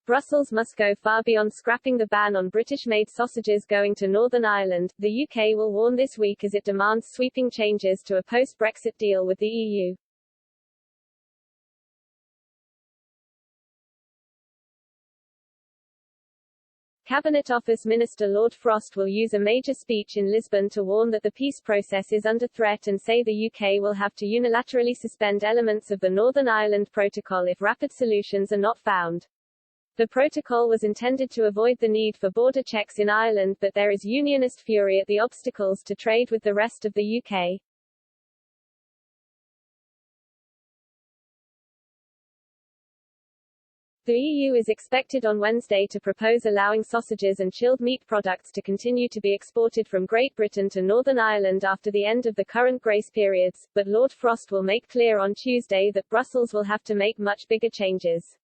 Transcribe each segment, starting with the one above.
Brussels must go far beyond scrapping the ban on British-made sausages going to Northern Ireland, the UK will warn this week as it demands sweeping changes to a post-Brexit deal with the EU. Cabinet Office Minister Lord Frost will use a major speech in Lisbon to warn that the peace process is under threat and say the UK will have to unilaterally suspend elements of the Northern Ireland Protocol if rapid solutions are not found. The protocol was intended to avoid the need for border checks in Ireland, but there is unionist fury at the obstacles to trade with the rest of the UK. The EU is expected on Wednesday to propose allowing sausages and chilled meat products to continue to be exported from Great Britain to Northern Ireland after the end of the current grace periods, but Lord Frost will make clear on Tuesday that Brussels will have to make much bigger changes.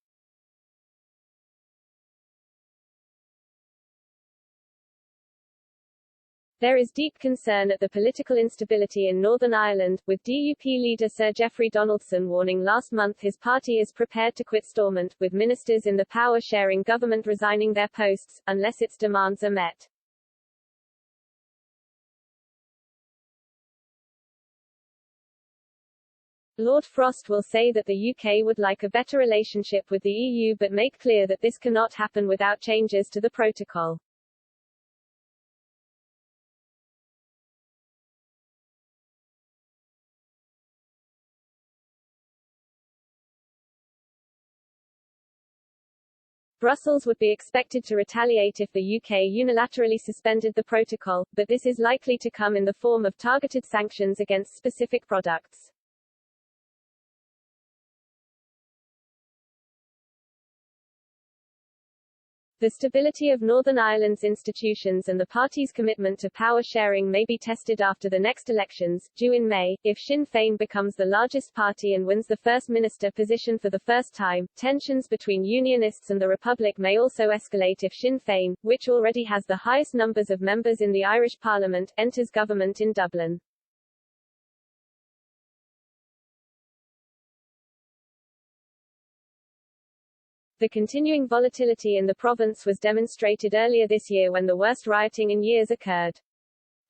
There is deep concern at the political instability in Northern Ireland, with DUP leader Sir Geoffrey Donaldson warning last month his party is prepared to quit Stormont, with ministers in the power-sharing government resigning their posts, unless its demands are met. Lord Frost will say that the UK would like a better relationship with the EU but make clear that this cannot happen without changes to the protocol. Brussels would be expected to retaliate if the UK unilaterally suspended the protocol, but this is likely to come in the form of targeted sanctions against specific products. The stability of Northern Ireland's institutions and the party's commitment to power sharing may be tested after the next elections, due in May. If Sinn Féin becomes the largest party and wins the First Minister position for the first time, tensions between Unionists and the Republic may also escalate if Sinn Féin, which already has the highest numbers of members in the Irish Parliament, enters government in Dublin. The continuing volatility in the province was demonstrated earlier this year when the worst rioting in years occurred.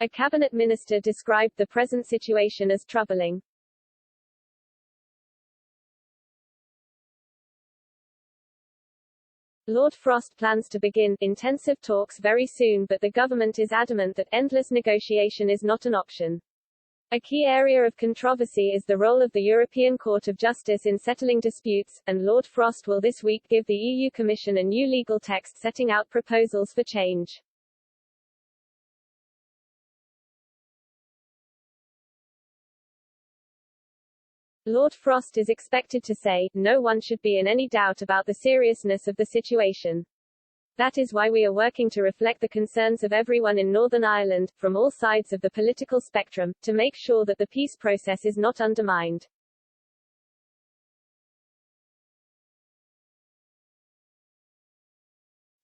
A cabinet minister described the present situation as troubling. Lord Frost plans to begin intensive talks very soon, but the government is adamant that endless negotiation is not an option. A key area of controversy is the role of the European Court of Justice in settling disputes, and Lord Frost will this week give the EU Commission a new legal text setting out proposals for change. Lord Frost is expected to say, "No one should be in any doubt about the seriousness of the situation. That is why we are working to reflect the concerns of everyone in Northern Ireland, from all sides of the political spectrum, to make sure that the peace process is not undermined."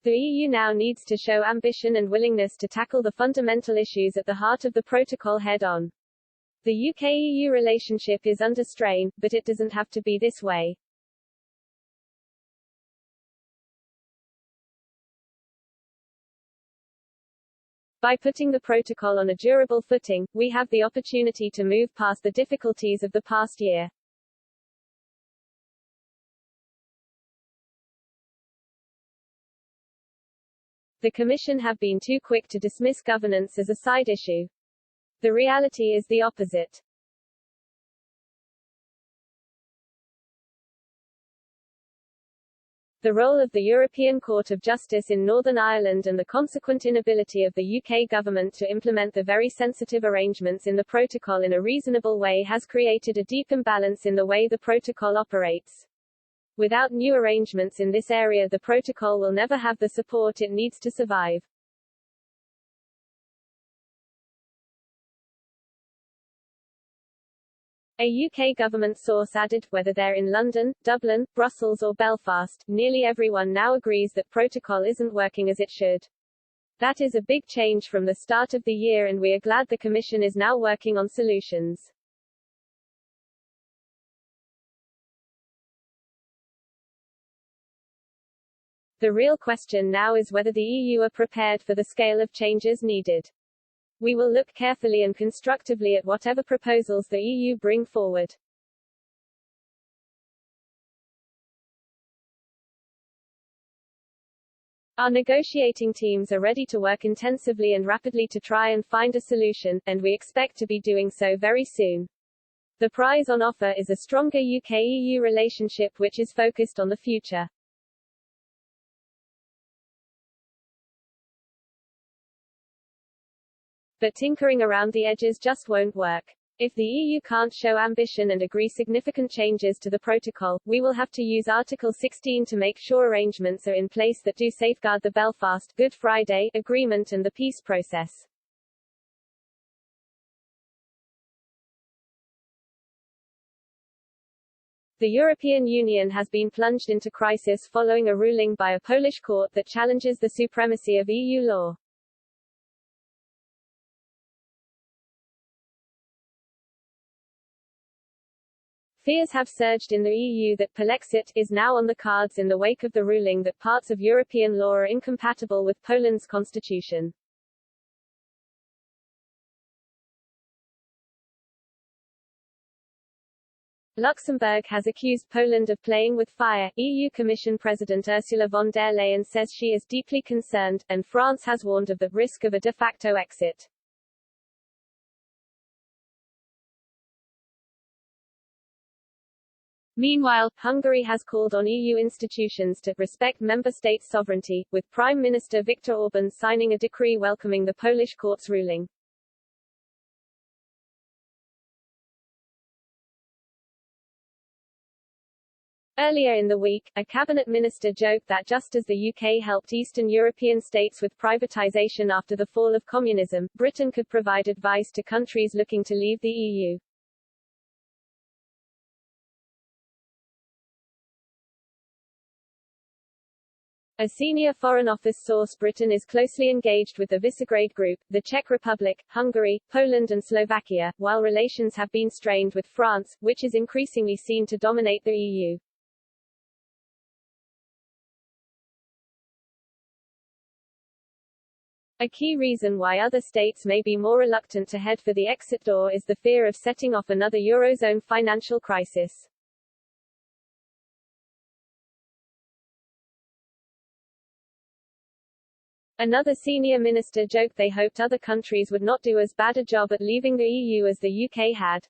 The EU now needs to show ambition and willingness to tackle the fundamental issues at the heart of the protocol head-on. The UK-EU relationship is under strain, but it doesn't have to be this way. By putting the protocol on a durable footing, we have the opportunity to move past the difficulties of the past year. The Commission have been too quick to dismiss governance as a side issue. The reality is the opposite. The role of the European Court of Justice in Northern Ireland and the consequent inability of the UK government to implement the very sensitive arrangements in the protocol in a reasonable way has created a deep imbalance in the way the protocol operates. Without new arrangements in this area, the protocol will never have the support it needs to survive. A UK government source added, whether they're in London, Dublin, Brussels or Belfast, nearly everyone now agrees that protocol isn't working as it should. That is a big change from the start of the year, and we are glad the Commission is now working on solutions. The real question now is whether the EU are prepared for the scale of changes needed. We will look carefully and constructively at whatever proposals the EU bring forward. Our negotiating teams are ready to work intensively and rapidly to try and find a solution, and we expect to be doing so very soon. The prize on offer is a stronger UK-EU relationship which is focused on the future. But tinkering around the edges just won't work. If the EU can't show ambition and agree significant changes to the protocol, we will have to use Article 16 to make sure arrangements are in place that do safeguard the Belfast Good Friday Agreement and the peace process. The European Union has been plunged into crisis following a ruling by a Polish court that challenges the supremacy of EU law. Fears have surged in the EU that Polexit is now on the cards in the wake of the ruling that parts of European law are incompatible with Poland's constitution. Luxembourg has accused Poland of playing with fire. EU Commission President Ursula von der Leyen says she is deeply concerned, and France has warned of the risk of a de facto exit. Meanwhile, Hungary has called on EU institutions to respect member states' sovereignty, with Prime Minister Viktor Orban signing a decree welcoming the Polish court's ruling. Earlier in the week, a cabinet minister joked that just as the UK helped Eastern European states with privatization after the fall of communism, Britain could provide advice to countries looking to leave the EU. A senior Foreign Office source Britain is closely engaged with the Visegrad Group, the Czech Republic, Hungary, Poland and Slovakia, while relations have been strained with France, which is increasingly seen to dominate the EU. A key reason why other states may be more reluctant to head for the exit door is the fear of setting off another Eurozone financial crisis. Another senior minister joked they hoped other countries would not do as bad a job at leaving the EU as the UK had.